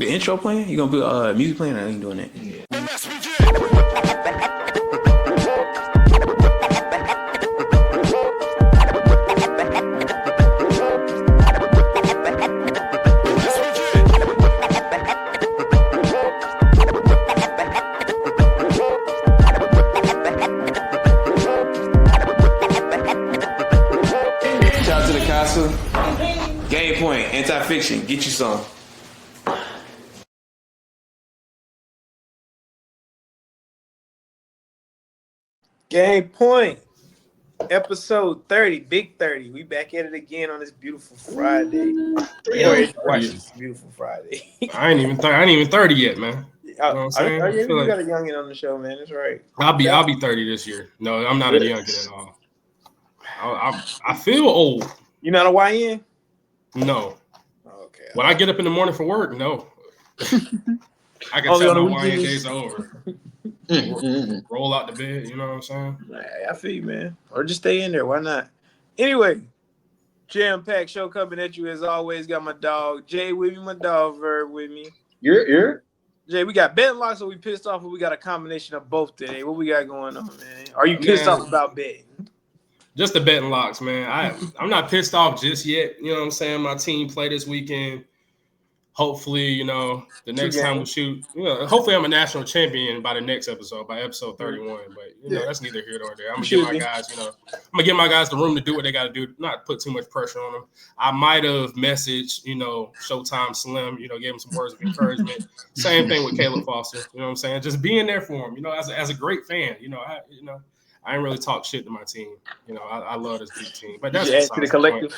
The intro playing? You gonna put music playing? I ain't doing that. Yeah. Shout out to the castle. Game point, anti-fiction. Get you some. Game point, episode 30, big 30. We back at it again on this beautiful Friday. It's beautiful Friday. I ain't even 30 yet, man. You know what I'm saying? You got a youngin on the show, man. That's right. I'll be 30 this year. No, I'm not a youngin at all. I feel old. You not a YN? No. Okay. When I get up in the morning for work, no. I can tell my YN days are over. Roll out the bed, you know what I'm saying? I feel you, man. Or just stay in there. Why not? Anyway, jam-packed show coming at you as always. Got my dog Jay with me, my dog Verb with me. You're Jay, we got betting locks, or we pissed off, or we got a combination of both today. What we got going on, man? Are you pissed off about betting? Just the betting locks, man. I'm not pissed off just yet. You know what I'm saying? My team play this weekend. Hopefully, the next time we shoot, hopefully I'm a national champion by the next episode, by episode 31. But that's neither here nor there. I'm gonna give my guys the room to do what they got to do, not put too much pressure on them. I might have messaged, Showtime Slim, gave him some words of encouragement. Same thing with Caleb Foster. You know what I'm saying? Just being there for him. As a great fan. I ain't really talk shit to my team. I love this big team, but that's to the collective.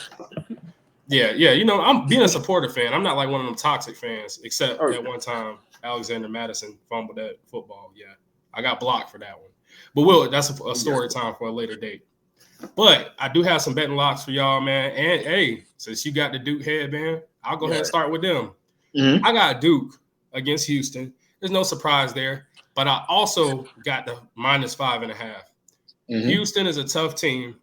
Yeah. I'm being a supportive fan. I'm not like one of them toxic fans, except that one time Alexander Madison fumbled that football. Yeah, I got blocked for that one. But that's a story time for a later date. But I do have some betting locks for y'all, man. And hey, since you got the Duke headband, I'll go ahead and start with them. Mm-hmm. I got Duke against Houston. There's no surprise there. But I also got the -5.5. Mm-hmm. Houston is a tough team.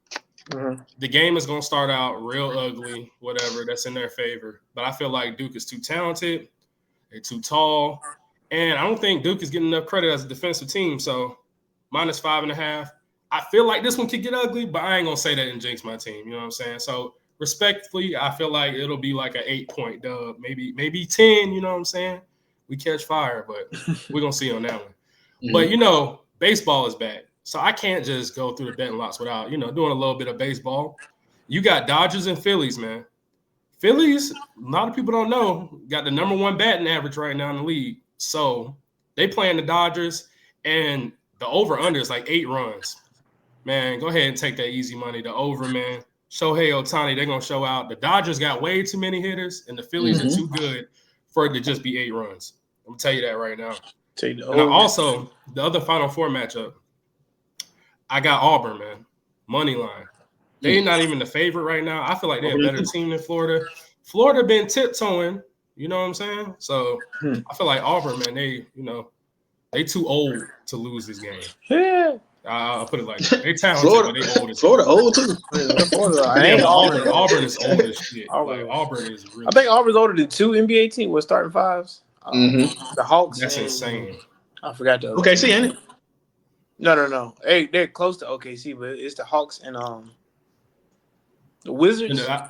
Mm-hmm. The game is going to start out real ugly, whatever. That's in their favor. But I feel like Duke is too talented. They're too tall. And I don't think Duke is getting enough credit as a defensive team. So -5.5. I feel like this one could get ugly, but I ain't going to say that and jinx my team. You know what I'm saying? So respectfully, I feel like it'll be like an 8-point dub, maybe 10. You know what I'm saying? We catch fire, but we're going to see on that one. Mm-hmm. But, baseball is back. So I can't just go through the betting lots without, doing a little bit of baseball. You got Dodgers and Phillies, man. Phillies, a lot of people don't know, got the #1 batting average right now in the league. So they playing the Dodgers, and the over-under is like 8 runs. Man, go ahead and take that easy money. The over, man. Shohei Ohtani, they're going to show out. The Dodgers got way too many hitters, and the Phillies are too good for it to just be 8 runs. I'm going to tell you that right now. And also, the other Final Four matchup, I got Auburn, man. Money line. They're not even the favorite right now. I feel like they're a better team than Florida. Florida been tiptoeing, you know what I'm saying? So I feel like Auburn, man, they too old to lose this game. Yeah. I'll put it like that. They talented, but they old as Florida old too. Auburn is old as shit. Auburn is really I think Auburn's older than 2 NBA teams with starting fives. The Hawks. That's insane. I forgot the OKC, ain't it? No. Hey, they're close to OKC, but it's the Hawks and the Wizards. I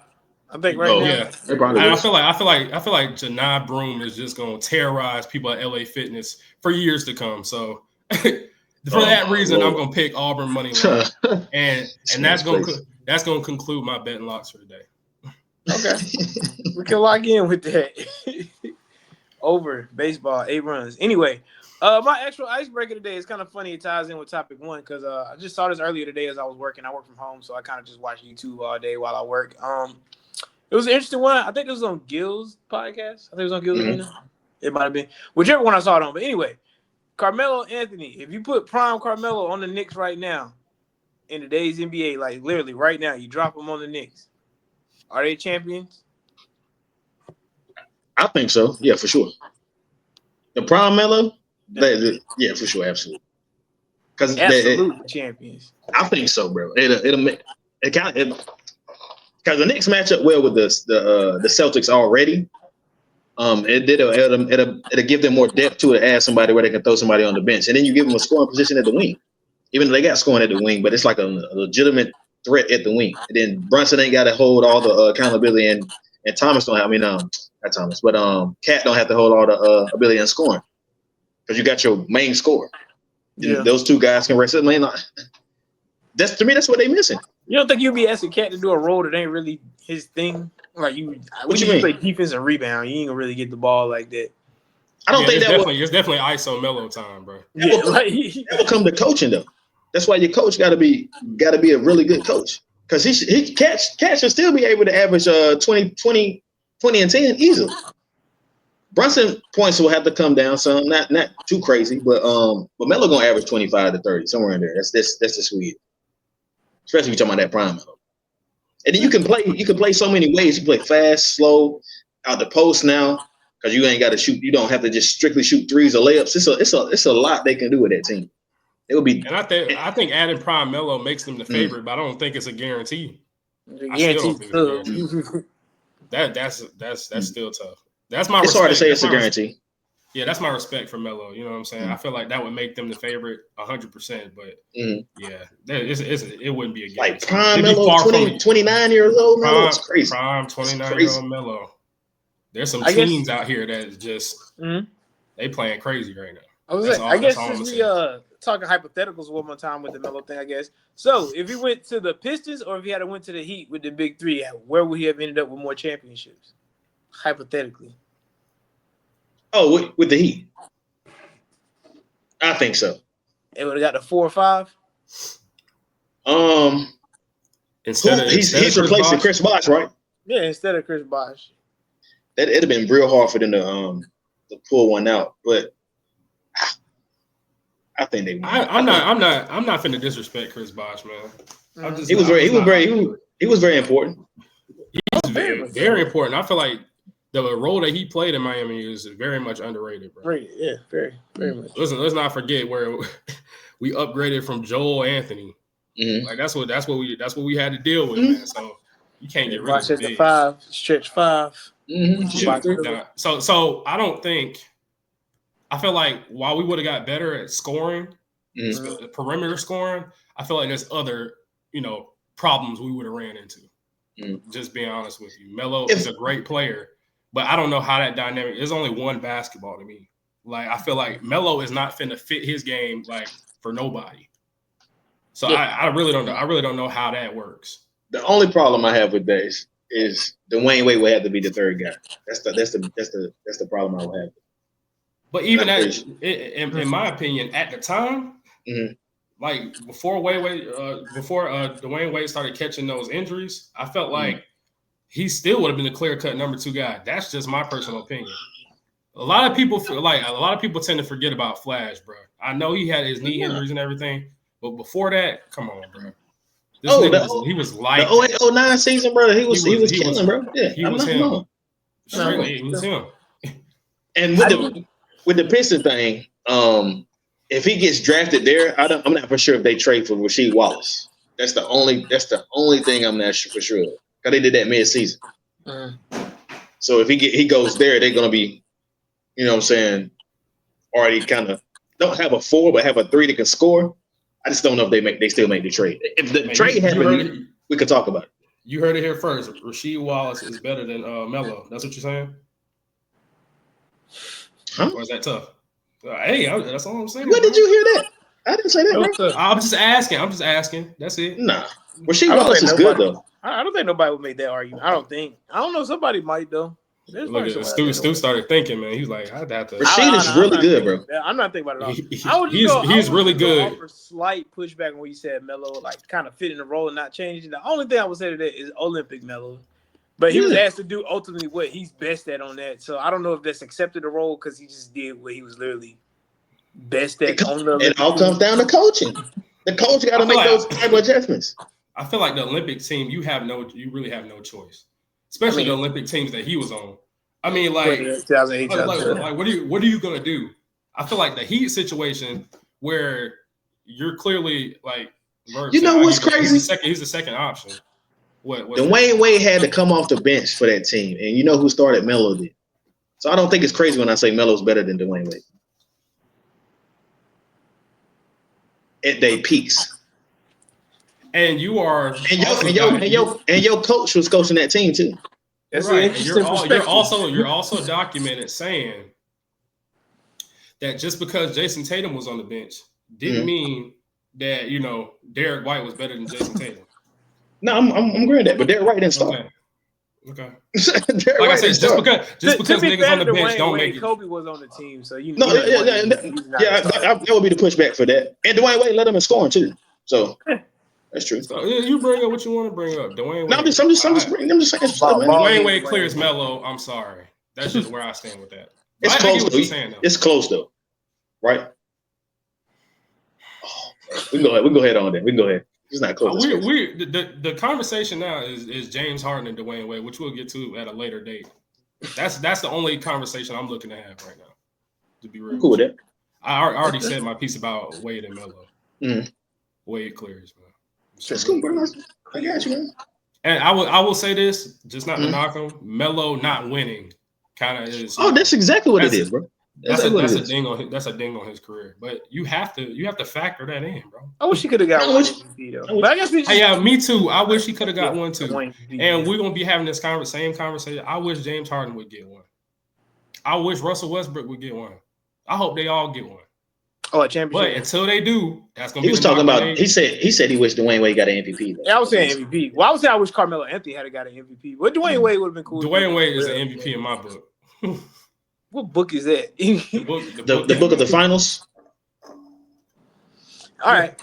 think now. Yeah. I feel like Janai Broome is just gonna terrorize people at LA Fitness for years to come. So for that reason, I'm gonna pick Auburn money line, and that's gonna conclude my betting locks for today. Okay, we can lock in with that. Over baseball, 8 runs. Anyway. My actual icebreaker today is kind of funny. It ties in with topic 1 because I just saw this earlier today as I was working. I work from home, so I kind of just watch YouTube all day while I work. It was an interesting one. I think it was on Gil's podcast. I think it was on Gil's Arena. It might have been. Whichever one I saw it on. But anyway, Carmelo Anthony, if you put prime Carmelo on the Knicks right now, in today's NBA, like literally right now, you drop them on the Knicks. Are they champions? I think so. Yeah, for sure. The prime Melo? Yeah, for sure, absolutely. Because absolute champions. I think so, bro. Because the Knicks match up well with the Celtics already. It'll give them more depth to it. Add somebody where they can throw somebody on the bench, and then you give them a scoring position at the wing. Even though they got scoring at the wing, but it's like a legitimate threat at the wing. And then Brunson ain't got to hold all the accountability, and Thomas don't have. I mean, not Thomas, but Cat don't have to hold all the ability in scoring because you got your main scorer. Yeah. Those two guys can rest it. That's to me. That's what they missing. You don't think you'd be asking Cat to do a role that ain't really his thing? Like what you mean? Play defense and rebound, you ain't gonna really get the ball like that. I don't think it's definitely ISO Melo time, bro. That will come to coaching though. That's why your coach got to be a really good coach because Cat should still be able to average 20 and 10 easily. Brunson points will have to come down some, not too crazy, but Melo gonna average 25 to 30 somewhere in there. That's just who he is. Especially if you're talking about that prime Melo. And then you can play so many ways. You play fast, slow, out the post now because you ain't got to shoot. You don't have to just strictly shoot threes or layups. It's a lot they can do with that team. It would be. And I think adding prime Melo makes them the favorite, but I don't think it's a guarantee. That's still tough. That's my. It's hard to say it's a guarantee. Yeah, that's my respect for Melo. You know what I'm saying? I feel like that would make them the favorite 100%. But yeah, it wouldn't be a guarantee. Like prime Melo, 29 years old. Melo, it's crazy. Prime 29-year-old Melo. There's some teams out here that just they playing crazy right now. I guess since we talking hypotheticals one more time with the Melo thing, I guess. So if he went to the Pistons or if he had went to the Heat with the big three, where would he have ended up with more championships? Hypothetically. Oh, with the Heat. I think so. It would have got the 4 or 5. He's replacing Chris Bosh, right? Yeah, instead of Chris Bosh. It'd have been real hard for them to pull one out, but I think they. I'm not finna disrespect Chris Bosh, man. He was very important. He was very important. I feel like the role that he played in Miami is very much underrated, bro. Right, yeah, very, very much. Listen, let's not forget where we upgraded from Joel Anthony. Like that's what we had to deal with, man. So you can't get rid of the 5, stretch 5. Yeah. So I don't think. I feel like while we would have got better at scoring, perimeter scoring, I feel like there's other problems we would have ran into. Just being honest with you, Melo is a great player. But I don't know how that dynamic. There's only one basketball to me. Like I feel like Melo is not finna fit his game like for nobody. So I really don't know. I really don't know how that works. The only problem I have with that is Dwayne Wade would have to be the third guy. That's the problem I would have. But even in my opinion, at the time, like before Dwayne Wade started catching those injuries, I felt like he still would have been the clear-cut number 2 guy. That's just my personal opinion. A lot of people tend to forget about Flash, bro. I know he had his knee injuries and everything, but before that, come on, bro. He was like the 08-09 season, bro. He was killing, bro. Yeah, he was him. He was him. And with the Pistons thing, if he gets drafted there, I'm not for sure if they trade for Rasheed Wallace. That's the only thing I'm not sure for sure. Because they did that mid-season. So if he goes there, they're going to be, you know what I'm saying, already kind of don't have a 4, but have a 3 that can score. I just don't know if they still make the trade. If the trade happened, we could talk about it. You heard it here first. Rasheed Wallace is better than Melo. That's what you're saying? Huh? Or is that tough? Hey, that's all I'm saying. Where did you hear that? I didn't say that, bro. I'm just asking. That's it. Nah. Rasheed Wallace is good, though. I don't think nobody would make that argument. I don't know. Somebody might, though. Look, Stu started thinking, man. He's like, I'd have to. Rasheed is really good, bro. I'm not thinking about it at all. He's really good. Offer slight pushback on what you said, Melo, like kind of fitting the role and not changing. The only thing I would say to that is Olympic Melo. But he was asked to do ultimately what he's best at on that. So I don't know if that's accepted the role because he just did what he was literally best at. It all comes down to coaching. The coach got to make those type of adjustments. I feel like the Olympic team, you really have no choice, especially the Olympic teams that he was on. I mean, like 2008, like what are you gonna do? I feel like the Heat situation where you're clearly like, you know what's crazy? He's the second option. What? Dwayne Wade had to come off the bench for that team, and you know who started? Melo did. So I don't think it's crazy when I say Melo's better than Dwayne Wade. At their peaks. And you are and your coach was coaching that team too. That's right. an interesting perspective. You're also documented saying that just because Jason Tatum was on the bench didn't mean that Derek White was better than Jason Tatum. No, I'm agreeing that, but Derek White didn't start. Okay. Like I said, just because niggas on the bench don't make it. Kobe was on the team, so that would be the pushback for that. And Dwayne Wade led them in scoring too. So that's true. So, you bring up what you want to bring up. Dwayne Wade. No, I'm just saying. Dwayne Wade clears Melo. I'm sorry. That's just where I stand with that. It's close though. It's close though, right? Oh, we can go ahead on that. We can go ahead. It's not close. The conversation now is James Harden and Dwayne Wade, which we'll get to at a later date. That's the only conversation I'm looking to have right now. To be real, cool with that. I already said my piece about Wade and Melo. Wade clears, man. That's cool, bro. I got you, man. And I will say this, just not to knock him. Melo not winning kind of is. Oh, that's exactly what it is, bro. That's a ding on his career. But you have to factor that in, bro. I wish he could have got one MVP though. But I guess me too. I wish he could have got one too. And we're gonna be having this same conversation. I wish James Harden would get one. I wish Russell Westbrook would get one. I hope they all get one. Oh, a championship. But until they do, that's gonna be. He was talking about. He said he wished Dwayne Wade got an MVP. Yeah, I was saying MVP. Well, I was saying I wish Carmelo Anthony had got an MVP. But Dwayne Wade would have been cool. Dwayne Wade is an MVP in my book. What book is that? The book of the finals. All right.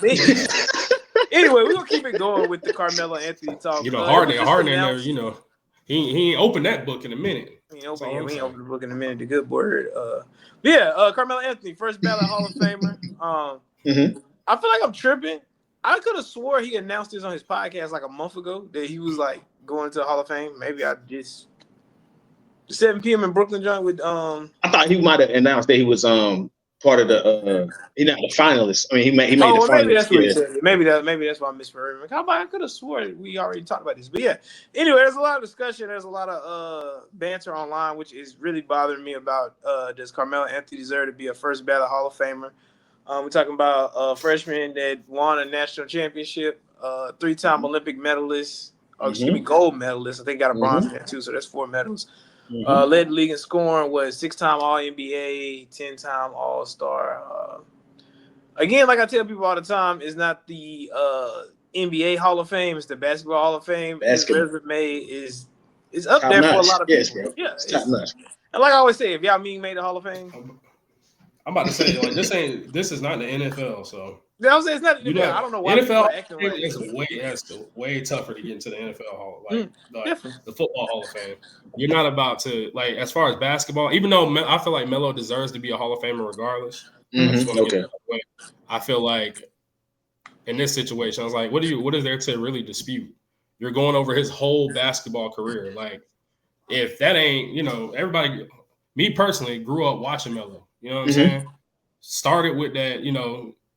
Anyway, we're gonna keep it going with the Carmelo Anthony talk. Harden in there. He ain't opened that book in a minute. We ain't opened the book in a minute. The good word. Carmelo Anthony, first ballot Hall of Famer. I feel like I'm tripping. I could have swore he announced this on his podcast like a month ago that he was like going to the Hall of Fame. Maybe I just 7 p.m. in Brooklyn joint with I thought he might have announced that he was part of the he's not the finalist. I mean he made the finalist. Maybe that's what he said. Maybe that's why I misheard him. I could have swore we already talked about this. But yeah. Anyway, there's a lot of discussion. There's a lot of banter online, which is really bothering me about does Carmelo Anthony deserve to be a first ballot Hall of Famer? We're talking about a freshman that won a national championship, 3-time Olympic medalist, gold medalist. I think got a bronze in that too, so that's 4 medals. Led the league in scoring, was 6-time All-NBA, 10-time All-Star. Again, like I tell people all the time, it's not the NBA Hall of Fame, it's the Basketball Hall of Fame. His resume is up there for a lot of people. Yes, bro. Yeah, it's top notch. And like I always say, if y'all made the Hall of Fame, I'm about to say this is not the NFL, so. Yeah, I'm saying it's not. I don't know why NFL is way tougher to get into the NFL Hall, the Football Hall of Fame. You're not about to as far as basketball. Even though I feel like Melo deserves to be a Hall of Famer regardless. I feel like in this situation, I was like, what is there to really dispute? You're going over his whole basketball career. Like, if that ain't, everybody. Me personally grew up watching Melo. You know what I'm saying? Started with that,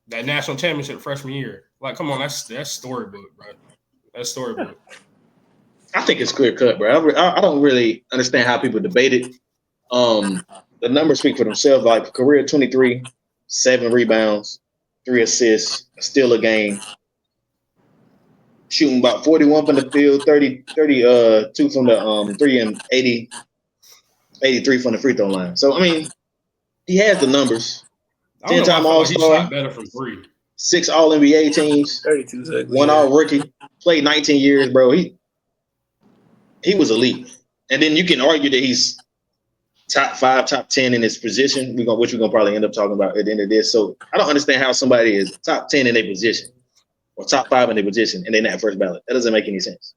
that national championship freshman year. Like, come on, that's storybook, bro. That's storybook. I think it's clear cut, bro. I don't really understand how people debate it. The numbers speak for themselves. Like career 23, 7 rebounds, 3 assists, steal a game, shooting about 41 from the field, 32 from the 3 and 83 from the free throw line. So I mean, he has the numbers. 10-time All-Star, better from 3. 6 All-NBA teams, 1 All-Rookie, played 19 years, bro. He was elite. And then you can argue that he's top 5, top 10 in his position, which we're going to probably end up talking about at the end of this. So I don't understand how somebody is top 10 in their position or top 5 in their position and they're not first ballot. That doesn't make any sense.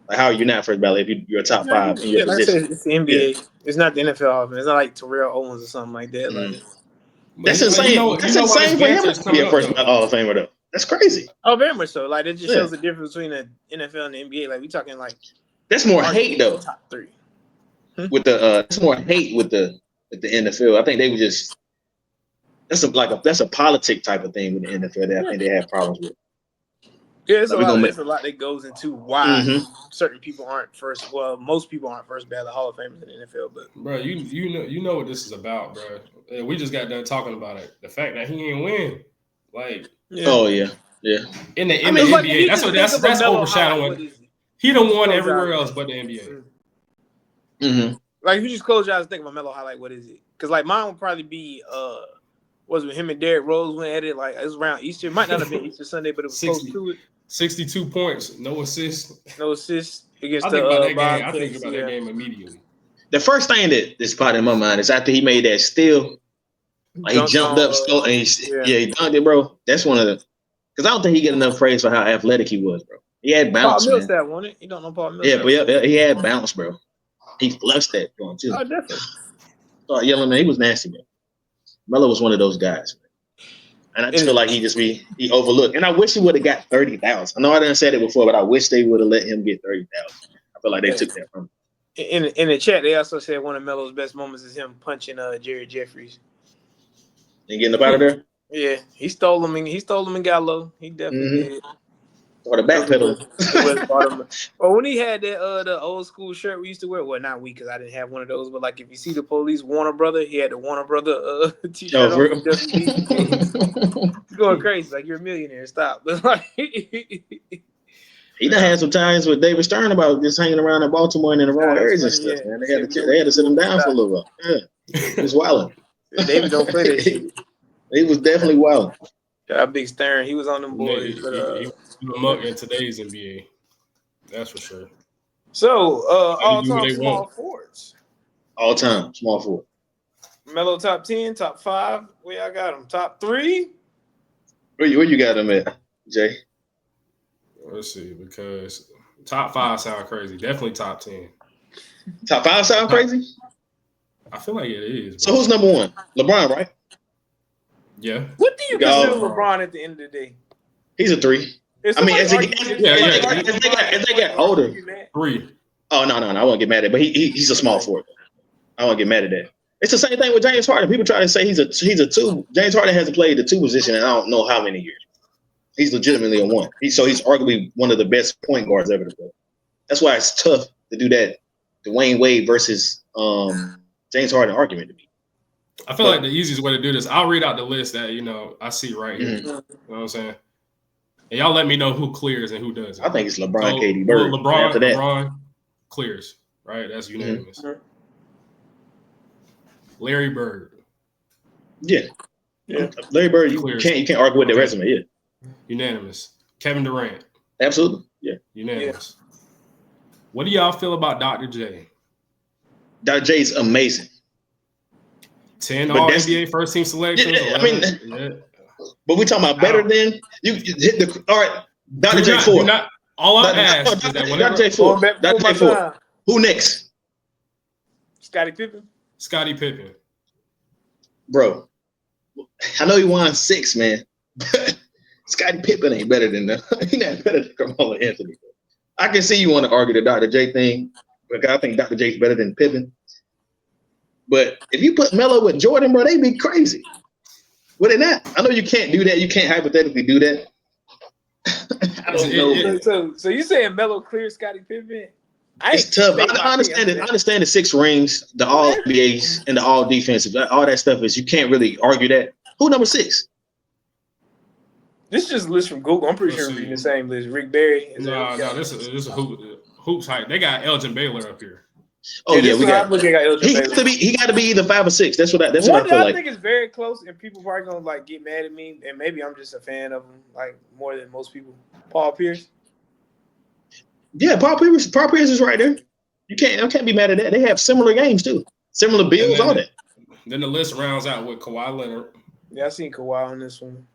Like, how are you not first ballot if you're a top 5 in your position? It's the NBA. Yeah. It's not the NFL. It's not like Terrell Owens or something like that. Like, that's insane. That's insane for him to be a first Hall of Famer, though. That's crazy. Oh, very much so. Like, it just shows the difference between the NFL and the NBA. Like, we talking like that's more hate though. Top 3 with the that's more hate with the NFL. I think they were just that's a politic type of thing with the NFL that I think they have problems with. Yeah, it's a lot that goes into why certain people aren't first. Well, most people aren't first ballot Hall of Famers in the NFL. But bro, you know what this is about, bro. We just got done talking about it. The fact that he ain't win, like, oh yeah. In the NBA, like that's overshadowing. He done won everywhere else but the NBA. Mm-hmm. Like if you just close your eyes and think about Melo highlight, what is it? Because like mine would probably be was with him and Derrick Rose went at it. Like it was around Easter. It might not have been Easter Sunday, but it was close to it. 62 points, no assists. No assists against I think about that game. I think about that game immediately. The first thing that's part in my mind is after he made that steal, like he jumped up, and he dunked it, bro. That's one of the because I don't think he get enough praise for how athletic he was, bro. He had bounce, Paul Millsap won it. You don't know Paul Millsap? Yeah, but he had bounce, bro. He flushed that going too. Oh, definitely. Start yelling, man. He was nasty, man. Melo was one of those guys, man. And I just feel like he overlooked. And I wish he would have got 30,000. I know I didn't say it before, but I wish they would have let him get 30,000. I feel like they took that from him. In the chat, they also said one of Melo's best moments is him punching Jared Jeffries. And getting up out of there? Yeah, he stole him and got low. He definitely did. Or the back pedal. Or when he had that the old school shirt we used to wear. Well, not we, because I didn't have one of those. But like, if you see the police Warner Brother, he had the Warner Brother t-shirt on. He's going crazy. Like, you're a millionaire. Stop. But like, he done had some times with David Stern about just hanging around in Baltimore and in the wrong areas and stuff. Man, they had to sit him down for a little while. Yeah, he was wilding. David don't play that shit. He was definitely wilding. Got Big Stern. He was on them boys. He was up in today's NBA. That's for sure. So, all-time small forwards. All-time small forward. Melo top 10, top 5. Where I got him? Top 3? Where you got him at, Jay? Let's see, because top 5 sound crazy. Definitely top 10. Top 5 sound crazy? I feel like it is. So who's number 1? LeBron, right? Yeah. What do you consider LeBron at the end of the day? He's a 3. I mean, as they get older. 3. Oh no! I won't get mad at it, but he's a small forward. I won't get mad at that. It's the same thing with James Harden. People try to say he's a 2. James Harden hasn't played the 2 position in I don't know how many years. He's legitimately a 1. He's arguably one of the best point guards ever to play. That's why it's tough to do that Dwayne Wade versus James Harden argument to me. I feel like the easiest way to do this, I'll read out the list that I see right here. You know what I'm saying? And y'all let me know who clears and who doesn't. I think it's LeBron, KD, Bird. LeBron clears, right? That's unanimous. Mm-hmm. Larry Bird. Yeah. Larry Bird, you can't argue with the resume, yeah. Unanimous. Kevin Durant. Absolutely. Yeah. Unanimous. Yeah. What do y'all feel about Dr. J? Dr. J's amazing. 10 All-NBA first team selections. Yeah, I mean, but we talking about better than you hit the all right. Dr. J 4. All I ask is that whenever Dr. J 4. Dr. J 4. Who next? Scottie Pippen. Bro, I know he won 6, man. But Scottie Pippen ain't better than them. He's not better than Carmelo Anthony. I can see you want to argue the Dr. J thing, because I think Dr. J's better than Pippen. But if you put Melo with Jordan, bro, they'd be crazy. Would they not? I know you can't do that. You can't hypothetically do that. I don't know. So you saying Melo clears Scottie Pippen? It's tough. I understand it. I understand the 6 rings, the all NBAs, and the all defensive. All that stuff is you can't really argue that. Who number 6? This is just a list from Google. I'm pretty sure I'm reading the same list. Rick Barry. No, this is a hoops height. They got Elgin Baylor up here. Oh yeah, we got. He got to be either 5 or 6. That's what I feel like. I think it's very close, and people probably gonna like get mad at me, and maybe I'm just a fan of him like more than most people. Paul Pierce. Yeah, Paul Pierce is right there. I can't be mad at that. They have similar games too, similar builds, all that. Then the list rounds out with Kawhi Leonard. Yeah, I seen Kawhi on this one.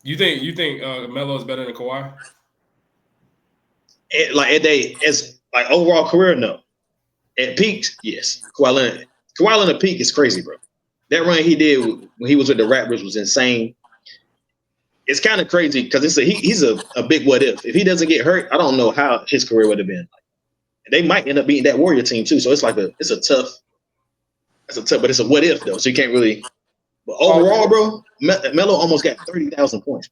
You think Melo is better than Kawhi? As overall career, no. At peaks, yes. Kawhi Leonard peak is crazy, bro. That run he did when he was with the Raptors was insane. It's kind of crazy because he's a big what if. If he doesn't get hurt, I don't know how his career would have been. They might end up beating that Warrior team too. So it's like it's a tough, but it's a what if though. So you can't really. But overall, bro, Melo almost got 30,000 points.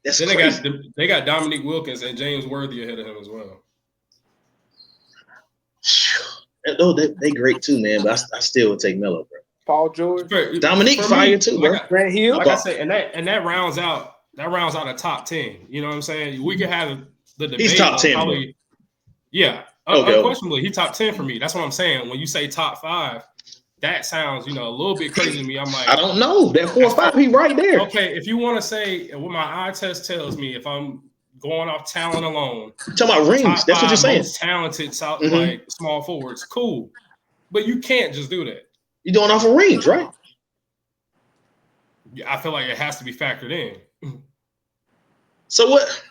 That's then crazy. they got Dominique Wilkins and James Worthy ahead of him as well. No, they great too, man. But I still would take Melo, bro. Paul George, Dominique fire too, bro. Grant Hill. Like I said, and that rounds out a top 10. You know what I'm saying? We could have the debate. He's top 10, probably, bro. Yeah, unquestionably, he's top 10 for me. That's what I'm saying. When you say top 5, that sounds, a little bit crazy to me. I'm like, I don't know. That 4 or 5, he right there. Okay, if you want to say what my eye test tells me, if I'm going off talent alone, you're talking about rings. That's what you're saying. Most talented, like small forwards, cool, but you can't just do that. You're doing off of rings, right? I feel like it has to be factored in. So what?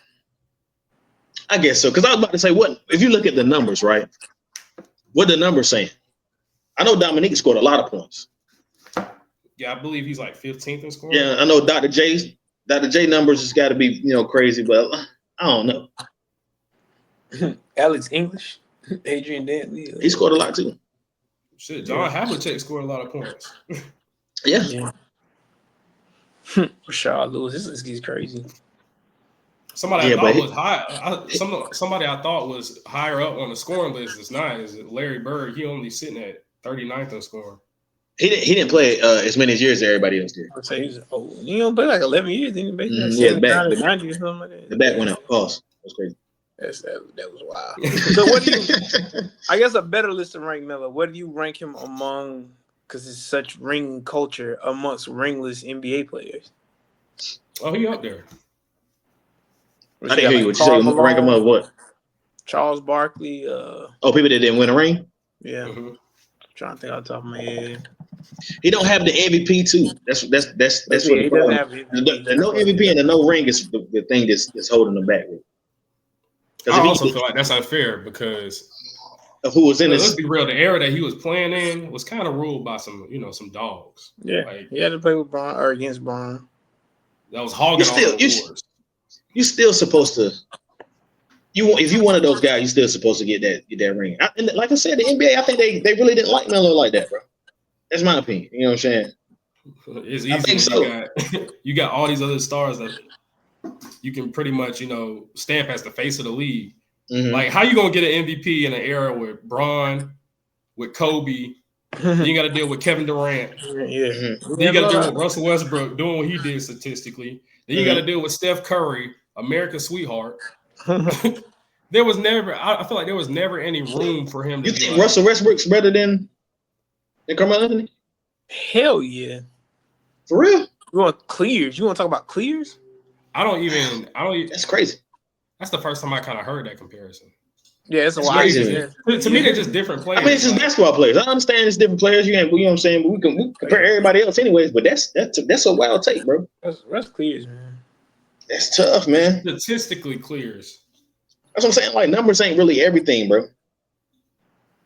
I guess so. Because I was about to say, what if you look at the numbers, right? What the numbers saying? I know Dominique scored a lot of points. Yeah, I believe he's like 15th in scoring. Yeah, I know Dr. J numbers has got to be crazy, but I don't know. Alex English, Adrian Dantley. He scored a lot too. Shit, John Havlicek scored a lot of points. Yeah. Rashard Lewis, this list gets crazy. Somebody I thought was high. Somebody I thought was higher up on the scoring list is not. Is Larry Bird? He only sitting at 39th in scoring. He didn't play as many years as everybody else did. I'd say he's old. He only played like 11 years, didn't he? Yeah, the back, 90 or something like that. The back went up. Pause. That was crazy. That was wild. So what do you? I guess a better list to rank Melo. What do you rank him among? Because it's such ring culture amongst ringless NBA players. Oh, he up there. I didn't hear you. What you say? Rank him up what? Charles Barkley. People that didn't win a ring. Yeah. Mm-hmm. Trying to think off the top of my head. He don't have the MVP too. That's what he doesn't have the no MVP and the no ring is the thing that's holding him back. I also feel like that's unfair because of who was in this. Let's be real. The era that he was playing in was kind of ruled by some dogs. Yeah, he had to play with Bron or against Bron. That was hogging all the awards. You still supposed to. If you one of those guys, you still supposed to get that ring. And like I said, the NBA, I think they really didn't like Melo like that, bro. That's my opinion. You know what I'm saying? It's easy. I think so. You got all these other stars that you can pretty much stamp as the face of the league. Mm-hmm. Like, how you gonna get an MVP in an era with Bron, with Kobe? Then you got to deal with Kevin Durant. Yeah. Then you got to deal with Russell Westbrook doing what he did statistically. Then you got to deal with Steph Curry, America's sweetheart. There was never. I feel like there was never any room for him. You think Russell Westbrook's better than Carmelo Anthony? Hell yeah. For real? You want clears? You want to talk about clears? I don't even. That's crazy. That's the first time I kind of heard that comparison. Yeah, it's a wild. To me, they're just different players. I mean, it's just basketball players. I understand it's different players. You know what I'm saying? But we can compare everybody else anyways. But that's a wild take, bro. That's clears, man. That's tough, man. Statistically clears. That's what I'm saying. Like, numbers ain't really everything, bro.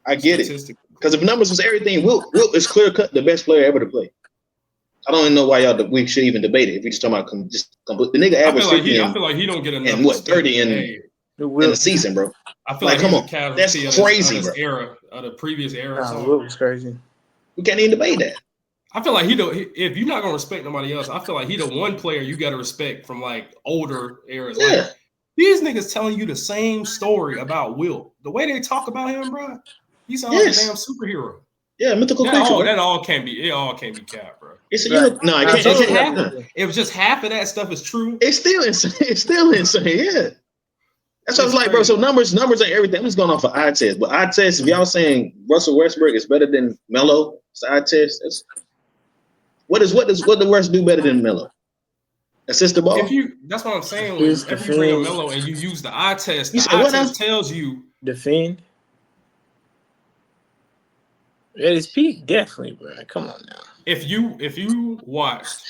I get it. Because if numbers was everything, Wilt is clear cut the best player ever to play. I don't even know why we should even debate it. If we just talking about the nigga average 50 I feel like he don't get enough. And 30 in the season, bro. I feel like come on, that's crazy, bro. Era of the previous era. Wilt was crazy. We can't even debate that. I feel like if you're not gonna respect nobody else, I feel like he the one player you got to respect from like older eras. Yeah. Like, these niggas telling you the same story about Wilt. The way they talk about him, bro, he's all a damn superhero. Yeah, mythical creature. It all can't be capped, bro. It can't. If just half of that stuff is true, it's still insane. It's still insane. Yeah, that's what I was like, bro. So numbers ain't everything. I'm just going off of eye test, but eye test. If y'all saying Russell Westbrook is better than Melo, it's eye test. What does the West do better than Melo? Assist the ball. That's what I'm saying. If you bring a Melo and you use the eye test, the eye test tells you defend. At his peak, definitely, bro. Come on now. If you watched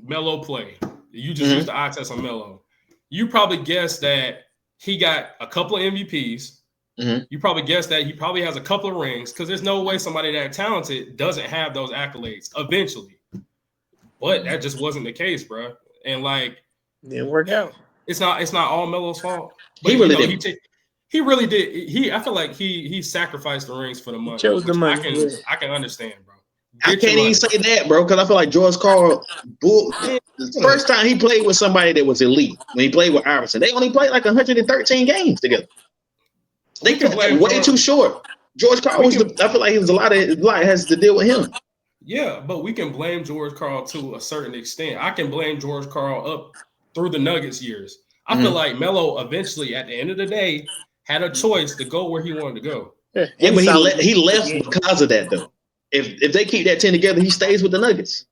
Melo play, you just used the eye test on Melo, you probably guessed that he got a couple of MVPs. Mm-hmm. You probably guessed that he probably has a couple of rings because there's no way somebody that talented doesn't have those accolades eventually. But that just wasn't the case, bro. And like, didn't work out. It's not all Melo's fault. But he really did. He really did. I feel like he sacrificed the rings for the money. Chose the money. I can understand, bro. I can't even say that, bro, because I feel like George Karl, the first time he played with somebody that was elite, when he played with Iverson, they only played like 113 games together. They cut that way too short. George Karl I feel like he was a lot has to deal with him. Yeah, but we can blame George Karl to a certain extent. I can blame George Karl up through the Nuggets years. I feel like Melo eventually, at the end of the day, had a choice to go where he wanted to go. Yeah, but he left because of that, though. If they keep that team together, he stays with the Nuggets.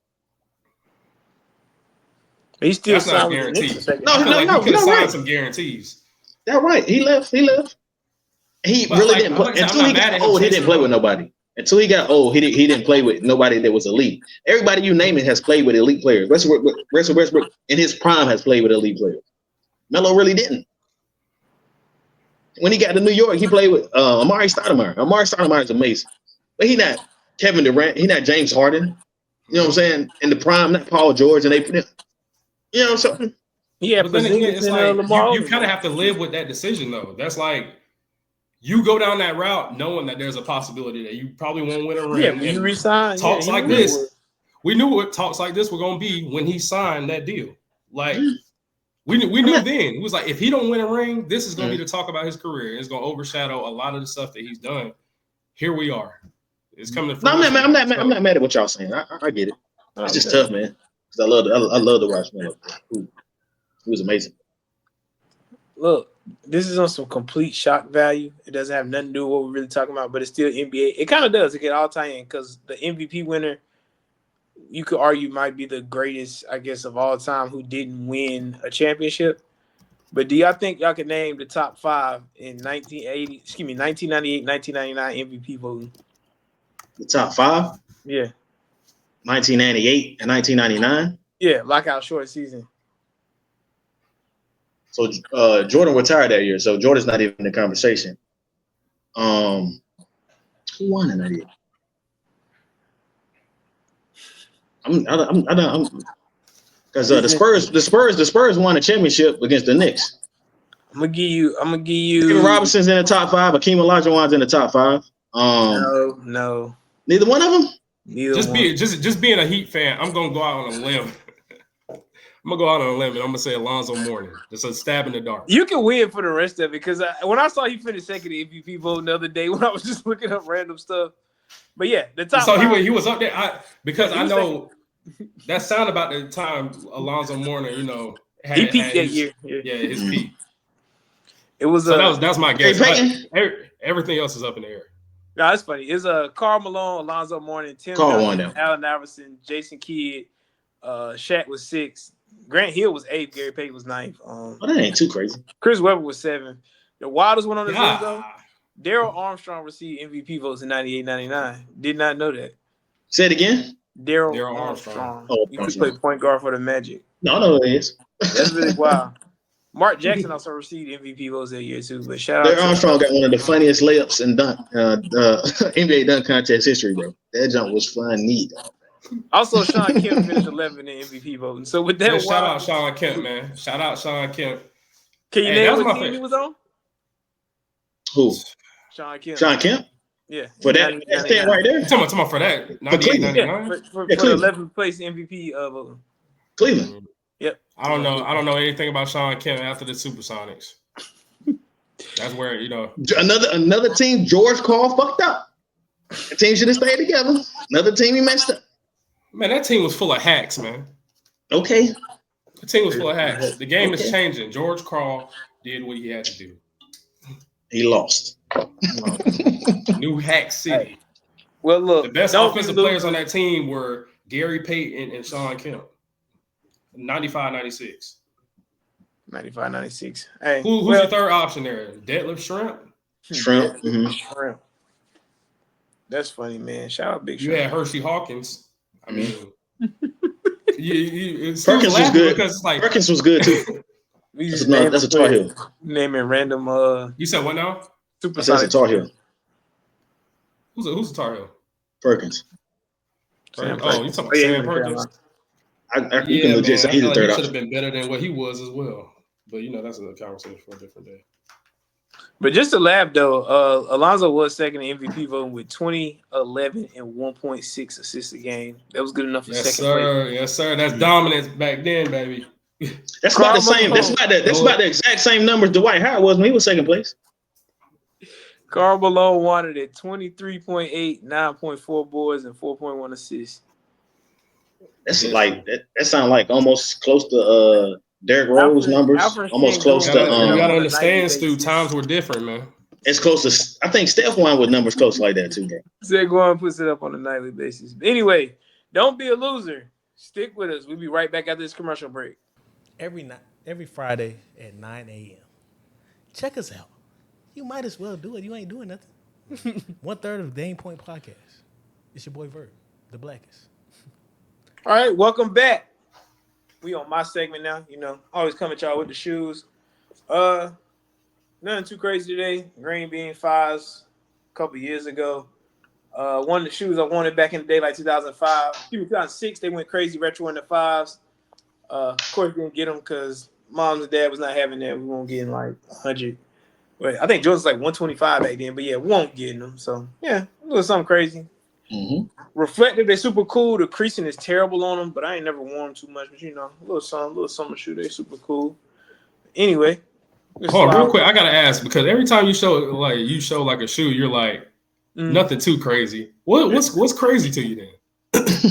He's still not guaranteed. No, he could have signed some guarantees. That's right. He left. He really didn't play until he got old. He didn't play with nobody. Until he got old, he didn't play with nobody that was elite. Everybody you name it has played with elite players. Russell Westbrook in his prime has played with elite players. Melo really didn't. When he got to New York, he played with Amari Stoudemire. Amari Stoudemire is amazing, but he's not Kevin Durant. He's not James Harden. You know what I'm saying? In the prime, not Paul George, and they, you know what I'm saying? Yeah, but then again, it's like you kind of have to live with that decision, though. That's like you go down that route knowing that there's a possibility that you probably won't win a ring. Yeah, when you resign, talks like this, we knew what talks like this were going to be when he signed that deal. Like we knew then. It was like if he don't win a ring, this is going to be the talk about his career. It's going to overshadow a lot of the stuff that he's done. Here we are. It's coming. No, I'm not mad at what y'all saying. I get it. It's just tough, man. Because I love to watch Melo. He was amazing. Look, this is on some complete shock value. It doesn't have nothing to do with what we're really talking about, but it's still NBA. It kind of does. It can all tie in because the MVP winner, you could argue, might be the greatest, I guess, of all time who didn't win a championship. But do y'all think y'all can name the top 5 in 1998, 1999 MVP voting? The top 5? Yeah. 1998 and 1999? Yeah, lockout short season. So Jordan retired that year, so Jordan's not even in the conversation. Who won in that year? Because the Spurs won a championship against the Knicks. I'm gonna give you. David Robinson's in the top 5. Akeem Olajuwon's in the top 5. No. Neither one of them. Just being a Heat fan, I'm gonna go out on a limb. I'm gonna go out on a limb and I'm gonna say Alonzo Mourning. Just a stab in the dark. You can win for the rest of it because when I saw he finished second in MVP vote the other day when I was just looking up random stuff. But yeah, the top. So he was up there I know that sound about the time Alonzo Mourning, he peaked that year. Yeah, his peak. It was that's my guess. Everything else is up in the air. No, that's funny. It's Karl Malone, Alonzo Mourning, Tim Duncan, Allen Iverson, Jason Kidd, Shaq was 6. Grant Hill was 8th. Gary Payton was 9th. That ain't too crazy. Chris Webber was 7th. The wildest one on the list, though, Darryl Armstrong received MVP votes in 98, 99. Did not know that. Say it again. Darryl Armstrong. He could play point guard for the Magic. No, I know who it is. That's really wild. Mark Jackson also received MVP votes that year, too. But shout out Darryl Armstrong got one of the funniest layups in NBA dunk contest history, bro. That jump was funny. Also, Sean Kemp finished 11th in MVP voting. So with that, shout out Sean Kemp, man. Shout out Sean Kemp. Can you name what team he was on? Who? Sean Kemp. Sean Kemp? Yeah. For that stand right there? Talking about for that. 99? For the 11th place MVP voting. Cleveland. Yep. I don't know anything about Sean Kemp after the Supersonics. That's where, Another team George Karl fucked up. The team should have stayed together. Another team he messed up. Man, that team was full of hacks, man. Okay. The team was full of hacks. The game is changing. George Karl did what he had to do. He lost. New Hack City. Hey. Well, look. The best offensive players on that team were Gary Payton and Sean Kemp. 95-96. 95-96. Hey, who's your third option there? Detlef Shrimp? Shrimp. Mm-hmm. Shrimp. That's funny, man. Shout out Big Shrimp. You had Hershey Hawkins. I mean, Perkins was good. Perkins was good too. That's a Tar Heel. Naming random. You said what now? That's a Tar Heel. Who's a Tar Heel? Perkins. You talking about Sam Perkins? You can legit say he's the third option. He should have been better than what he was as well. But that's another conversation for a different day. But just to laugh though, Alonzo was second in MVP voting with 20, 11, and 1.6 assists a game. That was good enough for second place. Yes, sir. That's dominance back then, baby. That's about the same. That's about the exact same numbers Dwight Howard was when he was second place. Karl Malone wanted it 23.8, 9.4 boards, and 4.1 assists. That's like that sounds like almost close to Derrick Rose numbers. Almost close to. You gotta understand, Stu. Times were different, man. It's close to. I think Steph won with numbers close like that too, bro. Zach Warren puts it up on a nightly basis. But anyway, don't be a loser. Stick with us. We'll be right back after this commercial break. Every Friday at 9 a.m. Check us out. You might as well do it. You ain't doing nothing. 1/3 of the Dane Point Podcast. It's your boy Vert, the blackest. All right, welcome back. We on my segment now. You know, always come at y'all with the shoes. Nothing too crazy today. Green bean fives a couple years ago. One of the shoes I wanted back in the day, like 2005. 2006, they went crazy retro in the fives. Of course, didn't get them because mom and dad was not having that. We won't get in like 100. But I think Jordan's like 125 back then. But yeah, we won't get them. So yeah, a little something crazy. Mm-hmm. Reflective, they're super cool. The creasing is terrible on them, but I ain't never worn them too much. But you know, a little summer shoe, they're super cool. Anyway, hold on, real quick, I gotta ask because every time you show like a shoe, you're like nothing too crazy. What's crazy to you then?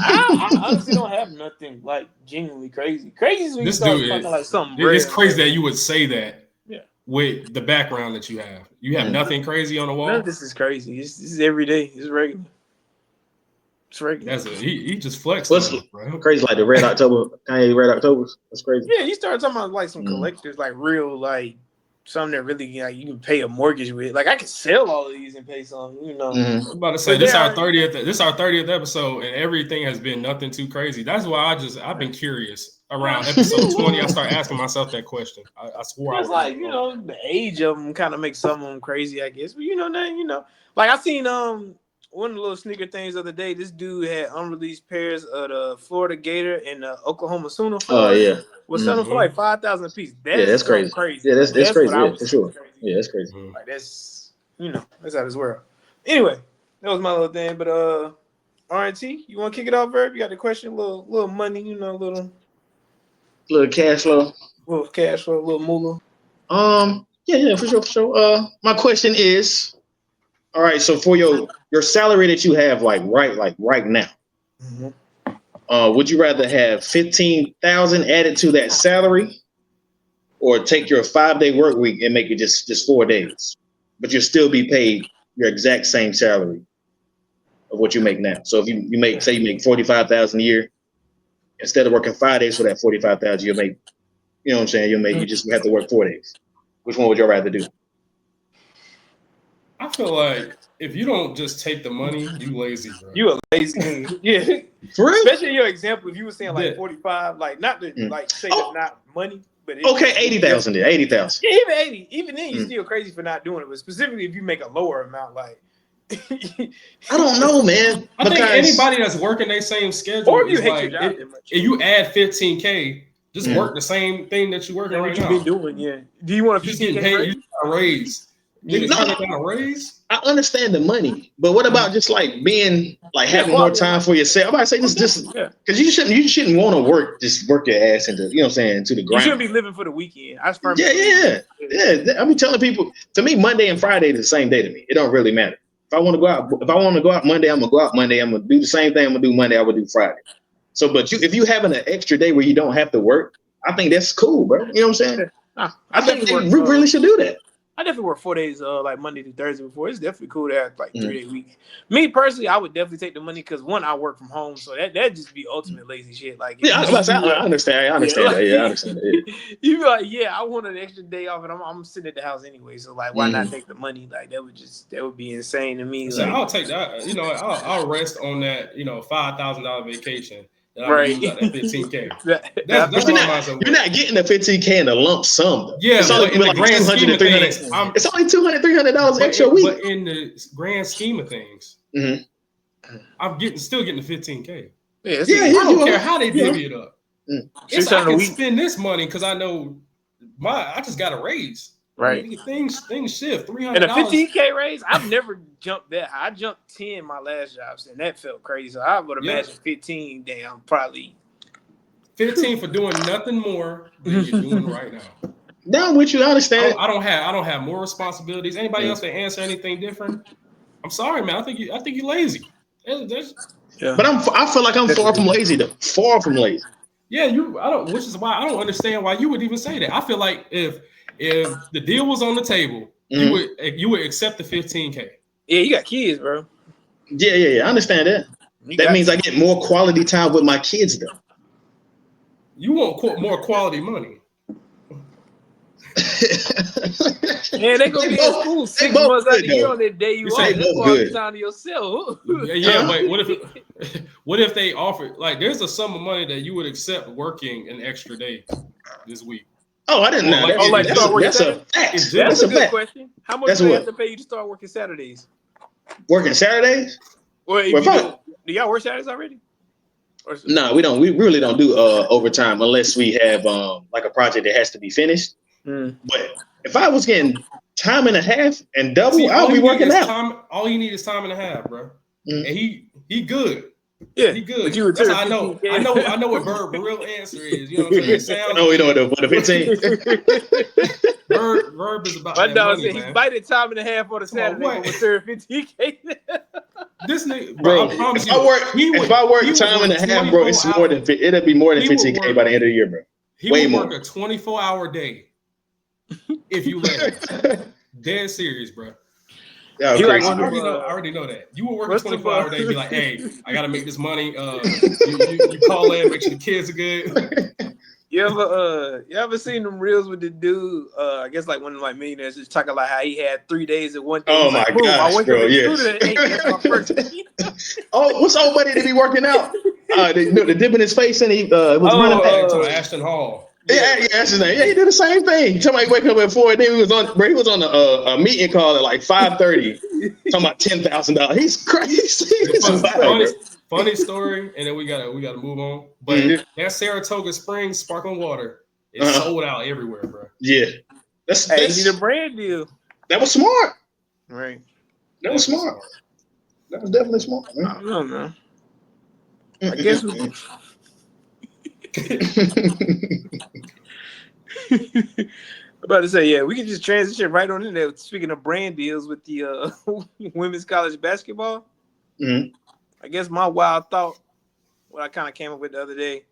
I honestly don't have nothing like genuinely crazy. Crazy is when you start talking like something. It's crazy that you would say that. Yeah. With the background that you have, you have nothing crazy on the wall. None of this is crazy. This is every day. It's regular. It's regular. He just flexed. What's crazy like the Red October, Kanye Red Octobers? That's crazy. Yeah, you start talking about like some collectors, like real, like something that really like you can pay a mortgage with. Like I could sell all of these and pay some. You know, I'm about to say this is our 30th episode, and everything has been nothing too crazy. That's why I've been curious. Around episode 20, I start asking myself that question. I swore it's like you know the age of them kind of makes some of them crazy, I guess. But you know, like I seen one of the little sneaker things the other day. This dude had unreleased pairs of the Florida Gator and the Oklahoma Sooner. Oh yeah, was selling for like 5,000 a piece. That's crazy. Yeah, that's crazy. Yeah, for sure. Crazy. Yeah, that's crazy. Like that's that's out of this world. Anyway, that was my little thing. But RNT, you want to kick it off, Verb? You got the question, little money, little cash flow. Little cash flow, little moolah. Yeah, for sure. My question is, all right, so for your salary that you have right now, would you rather have 15,000 added to that salary, or take your 5-day work week and make it just 4 days, but you'll still be paid your exact same salary of what you make now? So if you make 45,000 a year, instead of working 5 days for that 45,000, you'll make, you know what I'm saying? You just have to work 4 days. Which one would you rather do? I feel like if you don't just take the money, you lazy, bro. You a lazy, yeah. For real? Especially in your example, if you were saying like 45, like not to like say it's not money, but it's, okay, 80,000 then, 80,000. Yeah, even 80. Even then, you're still crazy for not doing it. But specifically, if you make a lower amount, like I don't know, man. I think anybody that's working their same schedule, or if you hate your job, if you add 15K, just work the same thing that you're working right now. You've been doing, yeah. Do you want a 15K raise? You got a raise. A raise? I understand the money, but what about just like being like having more time for yourself? I'm about to say this because you shouldn't want to work your ass into, you know what I'm saying, into the grind. You shouldn't be living for the weekend. Yeah. I be telling people, to me, Monday and Friday is the same day to me. It don't really matter. If I want to go out Monday, I'm gonna go out Monday. I'm gonna do the same thing I'm gonna do Monday. I would do Friday. So, but if you having an extra day where you don't have to work, I think that's cool, bro. You know what I'm saying? I think we really should do that. I definitely work 4 days, like Monday to Thursday before. It's definitely cool to have like 3 day week. Me personally, I would definitely take the money because one, I work from home, so that just be ultimate lazy shit. Like, I understand. I understand that. Yeah, I understand that. Yeah. You be like, yeah, I want an extra day off, and I'm sitting at the house anyway. So like, why not take the money? Like that would be insane to me. So like, I'll take that. I'll rest on that. $5,000 vacation. Right, that 15K. You're not getting the 15K in a lump sum. Though. Yeah, it's only in the grand scheme of things, it's only $200-$300 extra a week. But in the grand scheme of things, I'm still getting the 15K. Yeah, I don't care how they divvy it up. I can spend this money because I know I just got a raise. Right. Things shift. $300. And a 15K raise, I've never jumped that high. I jumped 10 my last job, and that felt crazy. So I would imagine 15 down probably. 15 for doing nothing more than you're doing right now. Down with you, I understand. I don't have more responsibilities. Anybody else that answer anything different? I'm sorry, man. I think you're lazy. Yeah. But I feel like I'm far from lazy though. Far from lazy. Yeah, which is why I don't understand why you would even say that. I feel like if the deal was on the table, you would accept the 15K. Yeah, you got kids, bro. Yeah. I understand that. That means I get more quality time with my kids though. You want more quality money. Man, they gonna be in school 6 months out of the year on that day you off. That's quality time to yourself. Yeah, but what if they offered, like, there's a sum of money that you would accept working an extra day this week? Oh, I didn't know. That's a fact. That's a good question. How much do they have to pay you to start working Saturdays? Working Saturdays? Well, do y'all work Saturdays already? No, we don't. We really don't do overtime unless we have like a project that has to be finished. But if I was getting time and a half and double, I'll be working out. All you need is time and a half, bro. And he good. Yeah, he good. You That's how I know. I know what Bird real answer is. You know what I'm saying? No, we don't know. But the 15. Verb is about. My dog said man. He bited time and a half on the Saturday but was served 15K. This nigga, bro. I promise if I work time and a half, bro, it's more than it'll be more than 15K by the end of the year, bro. He would work a 24-hour day if you let him. Dead serious, bro. Yeah, I already know that. You will work a 24-hour day and be like, hey, I got to make this money. You call in, make sure the kids are good. You ever seen them reels with the dude? I guess like one of my millionaires just talking like how he had 3 days at one day. Oh my gosh, bro! Oh, what's old buddy to be working out? The dip in his face and he was running back. Ashton Hall. Yeah, that's his name. Yeah, he did the same thing. Somebody wake up at 4 and then he was on a meeting call at like 5:30, talking about $10,000. He's crazy. Funny story, and then we gotta move on. But that Saratoga Springs sparkling water is sold out everywhere, bro. Yeah, that's a brand deal. That was smart. Right. That was smart. That was definitely smart. Man. I don't know, man. I guess. I'm about to say, we can just transition right on in there. Speaking of brand deals with the women's college basketball, I guess my wild thought, what I kind of came up with the other day,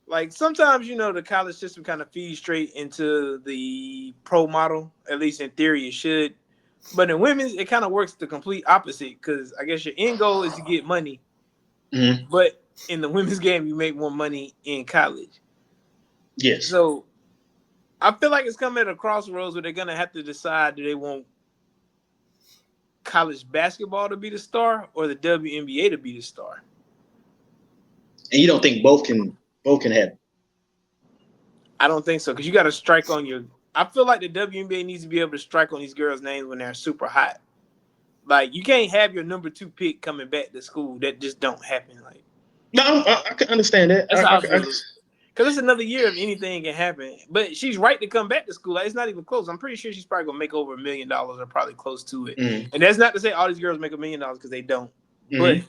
like sometimes the college system kind of feeds straight into the pro model. At least in theory, it should. But in women's, it kind of works the complete opposite because I guess your end goal is to get money, but in the women's game, you make more money in college. Yes. So I feel like it's coming at a crossroads where they're going to have to decide, do they want college basketball to be the star or the WNBA to be the star? And you don't think both can have? I don't think so because you got to strike on your – I feel like the WNBA needs to be able to strike on these girls' names when they're super hot. Like, you can't have your number 2 pick coming back to school. That just don't happen. Like, no, I can understand that. That's how I feel. Because it's another year of anything can happen. But she's right to come back to school. Like, it's not even close. I'm pretty sure she's probably going to make over $1 million or probably close to it. And that's not to say all these girls make $1 million because they don't. But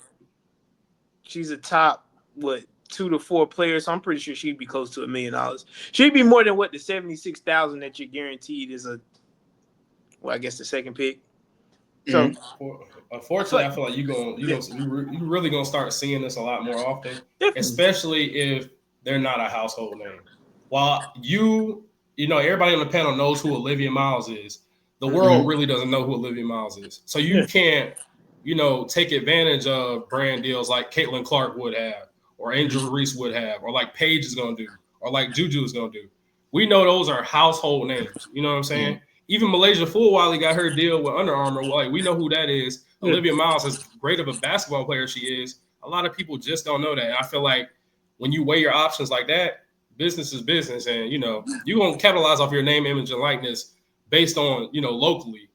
she's a top, 2 to 4 players. So I'm pretty sure she'd be close to $1 million. She'd be more than the $76,000 that you're guaranteed is I guess the second pick. So unfortunately, I feel like you really gonna start seeing this a lot more often, especially if they're not a household name. While everybody on the panel knows who Olivia Miles is, the world really doesn't know who Olivia Miles is. So you can't, take advantage of brand deals like Caitlin Clark would have, or Angel Reese would have, or like Paige is gonna do, or like Juju is gonna do. We know those are household names. You know what I'm saying? Even Malaysia Fulwiley got her deal with Under Armour. Like, we know who that is. Olivia Miles, as great of a basketball player she is, a lot of people just don't know that. And I feel like when you weigh your options like that, business is business. And, you're going to capitalize off your name, image, and likeness based on, locally.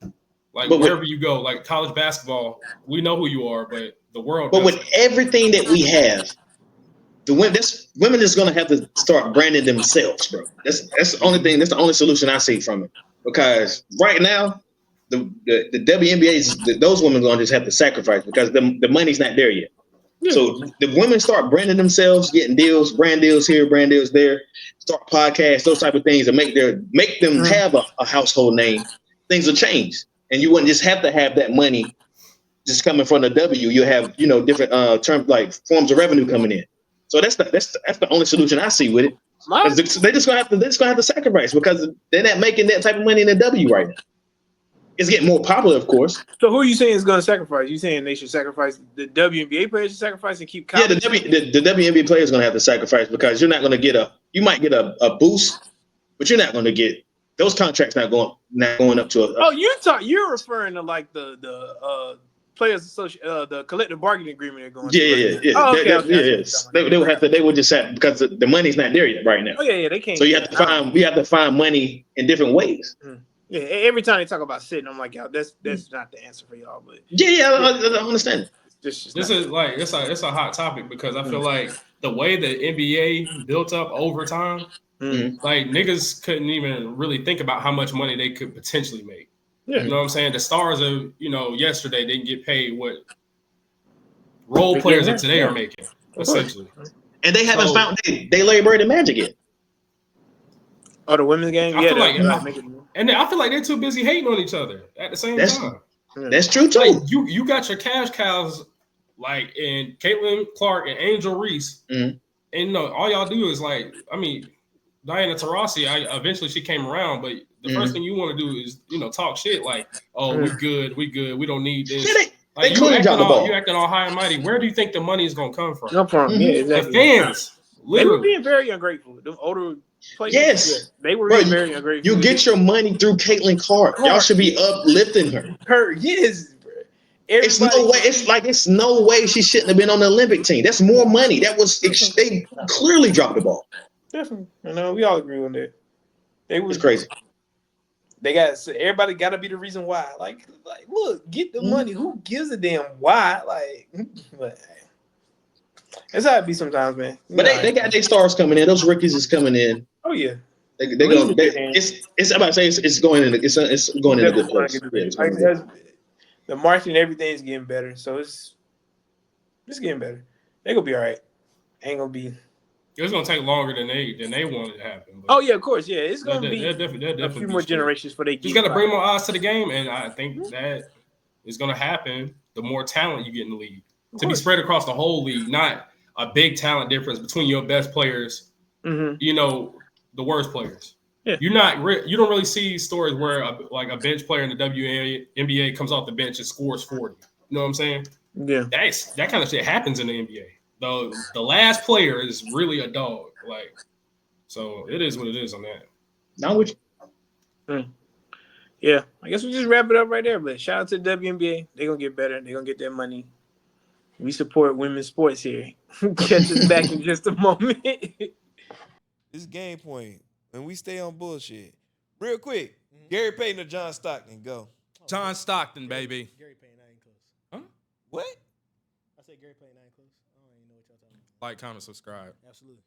Like, wherever you go, like college basketball, we know who you are, but the world doesn't. With everything that we have, women is going to have to start branding themselves, bro. That's the only thing. That's the only solution I see from it. because right now the WNBA those women are going to just have to sacrifice because the money's not there yet. Yeah. So the women start branding themselves, getting deals, brand deals here, brand deals there, start podcasts, those type of things, and make them have a household name. Things will change, and you wouldn't just have to have that money just coming from the W. You have different terms like forms of revenue coming in. So that's the only solution I see with it. They're just gonna have to sacrifice because they're not making that type of money in the W right now. It's getting more popular, of course. So who are you saying is going to sacrifice? You saying they should sacrifice the WNBA players should sacrifice and keep college? Yeah, the WNBA players going to have to sacrifice because you're not going to get you might get a boost, but you're not going to get those contracts not going up to you're referring to like the players association the collective bargaining agreement they're going yeah. Oh, okay. They would have to. They would just have because the money's not there yet right now. Oh yeah, they can't. So you have to find money in different ways. Mm. Yeah, every time they talk about sitting, I'm like, y'all, that's not the answer for y'all. But I understand. This is like it's a hot topic because I feel like the way the NBA built up over time, like niggas couldn't even really think about how much money they could potentially make. Yeah. You know what I'm saying? The stars of yesterday didn't get paid what role players of today are making, essentially. And they haven't found they Larry Bird and Magic yet. Oh, the women's game? I feel like they're too busy hating on each other at the same time. That's true too. Like, you got your cash cows like in Caitlin Clark and Angel Reese, and all y'all do is Diana Taurasi. Eventually she came around, but the first thing you want to do is talk shit like, oh, we good, we don't need this. They you acting all high and mighty. Where do you think the money is gonna come from? No problem. Yeah, exactly. The fans, literally. They were being very ungrateful. The older players, yes, they were being very ungrateful. You get your money through Caitlin Clark. Y'all should be uplifting her. Yes. It's no way. It's no way she shouldn't have been on the Olympic team. That's more money. They clearly dropped the ball. Definitely. We all agree on that. It's crazy. Everybody got to be the reason why. Like, look, get the money. Who gives a damn why? That's how it be sometimes, man. But they got their stars coming in. Those rookies is coming in. Oh yeah. It's about to say it's going in. It's going in a good place. The marketing, everything's getting better, so it's getting better. They gonna be all right. Ain't gonna be. It's gonna take longer than they wanted to happen. Oh yeah, of course, yeah. It's gonna be definitely a few more generations for they. You got to bring more eyes to the game, and I think that is gonna happen. The more talent you get in the league, to be spread across the whole league, not a big talent difference between your best players. The worst players. Yeah. You don't really see stories where a bench player in the WNBA comes off the bench and scores 40. You know what I'm saying? Yeah. That kind of shit happens in the NBA. The last player is really a dog. So it is what it is on that. Not with you. Yeah. I guess we just wrap it up right there. But shout out to the WNBA. They're gonna get better. They're gonna get their money. We support women's sports here. Catch us back in just a moment. This game point. When we stay on bullshit. Real quick. Gary Payton or John Stockton? Go. John Stockton, baby. Gary Payton, I ain't close. Huh? What? I said Gary Payton, I ain't close. I don't even know what y'all talking about. Like, comment, subscribe. Absolutely.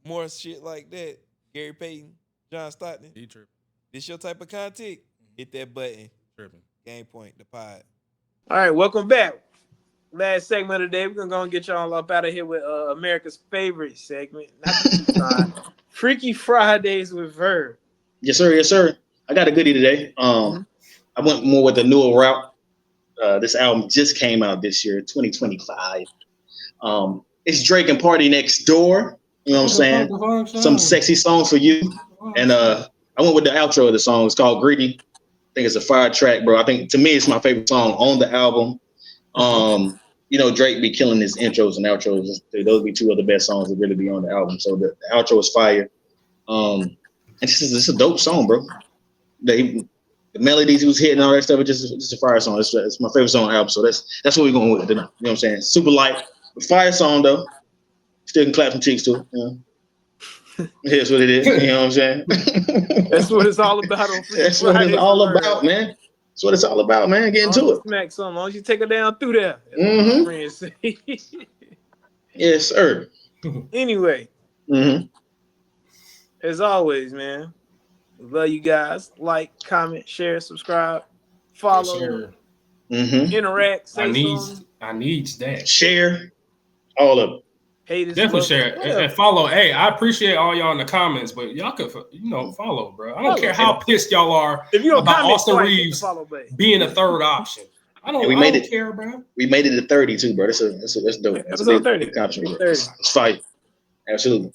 More shit like that. Gary Payton, John Stockton. He tripping. This your type of content? Hit that button. Tripping. Game point, the pod. All right, welcome back. Last segment of the day. We're gonna go and get y'all up out of here with America's favorite segment. Freaky Fridays with Verb. Yes, sir. Yes, sir. I got a goodie today. I went more with the newer route. This album just came out this year, 2025. It's Drake and Party Next Door. You know what I'm saying? Some sexy songs for you. And I went with the outro of the song. It's called Greedy. I think it's a fire track, bro. I think to me it's my favorite song on the album. Drake be killing his intros and outros. Those be two of the best songs that really be on the album. So the outro is fire. And it's a dope song, bro. The melodies he was hitting, all that stuff, it's just a fire song. It's my favorite song on the album. So that's what we're going with tonight. You know what I'm saying? Super light. Fire song though. Still can clap some cheeks to it. Here's what it is. You know what I'm saying? That's what it's all about. That's what it's all about, man. That's what it's all about, man. Get into it. Smack something. As long as you take her down through there. Yes, sir. Anyway. As always, man. Love you guys. Like, comment, share, subscribe, Yes, follow, sir. interact, I say something. need that. Share all of it. Hate us, Definitely love us, share whatever. and follow. Hey, I appreciate all y'all in the comments, but y'all could, follow, bro. I don't care how pissed y'all are If you don't about comment Austin twice, hit the Reeves follow button. being a third option. I don't care, bro. We made it to 30 too, bro. That's dope. That's a Episode big 30. accomplishment, bro. 30. It's fire. Absolutely.